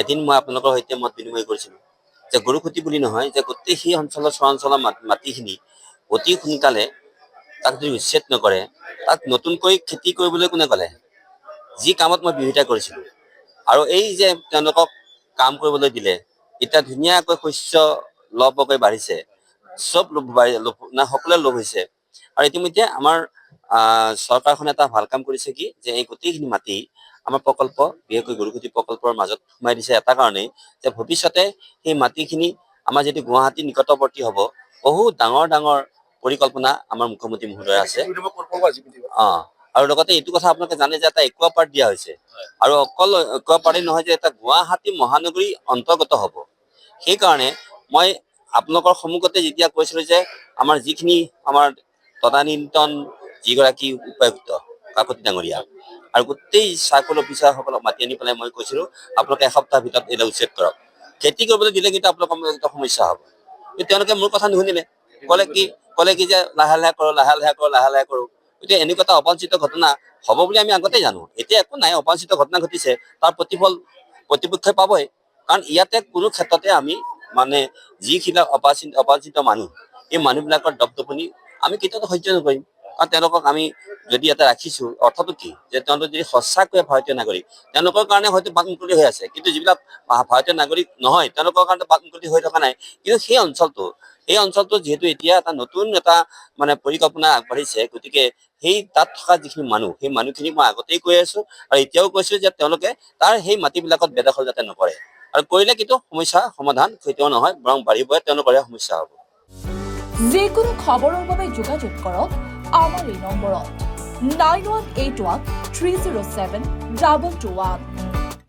এদিন মই আপোনালোকৰ সৈতে মত বিনিময় কৰিছিলোঁ যে গৰুখুটি বুলি নহয়, যে গোটেই সেই অঞ্চলৰ চৰাঞ্চলৰ মাটিখিনি অতি সোনকালে তাক যদি উচ্ছেদ নকৰে, তাক নতুনকৈ খেতি কৰিবলৈ কোনে ক'লে? যি কামত মই বিৰোধিতা কৰিছিলোঁ, আৰু এই যে তেওঁলোকক কাম কৰিবলৈ দিলে, এতিয়া ধুনীয়াকৈ শস্য লহপহকৈ বাঢ়িছে, চব সকলোৱে লোভ হৈছে। আৰু ইতিমধ্যে আমাৰ চৰকাৰখনে এটা ভাল কাম কৰিছে কি, যে এই গোটেইখিনি মাটি আমাৰ প্ৰকল্প, বিশেষকৈ গৰুখুটি প্ৰকল্পৰ মাজত সোমাই দিছে এটা কাৰণেই, যে ভৱিষ্যতে সেই মাটিখিনি আমাৰ যদি গুৱাহাটী নিকটৱৰ্তী হ'ব, বহুত ডাঙৰ ডাঙৰ পৰিকল্পনা আমাৰ মুখ্যমন্ত্ৰী মহোদয় আছে। আৰু লগতে এইটো কথা আপোনালোকে জানে যে এটা একুৱা পাৰ্ক দিয়া হৈছে, আৰু অকল একুৱা পাৰ্কেই নহয়, যে এটা গুৱাহাটী মহানগৰী অন্তৰ্গত হ'ব। সেইকাৰণে মই আপোনালোকৰ সন্মুখতে যেতিয়া কৈছিলোঁ যে আমাৰ যিখিনি আমাৰ তদানীন্তন যিগৰাকী উপায়ুক্ত কাকতি ডাঙৰীয়া আৰু গোটেই চাৰ্কল অফিচাৰসকলক মাতি আনি পেলাই মই কৈছিলোঁ, আপোনালোকে এসপ্তাহৰ ভিতৰত এইবিলাক উচ্ছেদ কৰক। খেতি কৰিবলৈ দিলে কিন্তু আপোনালোকৰ সমস্যা হ'ব। কিন্তু তেওঁলোকে মোৰ কথা নুশুনিলে, ক'লে কি যে লাহে লাহে কৰোঁ, লাহে লাহে কৰোঁ, লাহে লাহে কৰোঁ। গতিকে এনেকুৱা এটা অবাঞ্ছিত ঘটনা হ'ব বুলি আমি আগতেই জানো। এতিয়া একো নাই, অবাঞ্ছিত ঘটনা ঘটিছে, তাৰ প্ৰতিফল কৰ্তৃপক্ষই পাবই। কাৰণ ইয়াতে কোনো ক্ষেত্ৰতে আমি মানে যিখিনি অবাঞ্ছিত মানুহ, এই মানুহবিলাকৰ দপদপনি আমি কেতিয়াও সহ্য নকৰিম। কাৰণ তেওঁলোকক আমি যদি এটা ৰাখিছোঁ, অৰ্থটো কি, যে তেওঁলোক যদি সঁচাকৈয়ে ভাৰতীয় নাগৰিক, তেওঁলোকৰ কাৰণে হয়তো বাট মুকলি হৈ আছে, কিন্তু যিবিলাক ভাৰতীয় নাগৰিক নহয়, তেওঁলোকৰ কাৰণে বাট মুকলি হৈ থকা নাই। কিন্তু সেই অঞ্চলটো যিহেতু এতিয়া এটা নতুন এটা মানে পৰিকল্পনা আগবাঢ়িছে, গতিকে সেই তাত থকা যিখিনি মানুহ, সেই মানুহখিনি মই আগতেই কৈ আছোঁ, আৰু এতিয়াও কৈছোঁ যে তেওঁলোকে তাৰ সেই মাটিবিলাকত বেদখল যাতে নকৰে, আৰু কৰিলে কিন্তু সমস্যা সমাধান কেতিয়াও নহয়, বৰং বাঢ়িবহে, তেওঁলোকৰহে সমস্যা হ'ব। যিকোনো খবৰৰ বাবে যোগাযোগ কৰক আমাৰ এই নম্বৰত 9181 307 2221।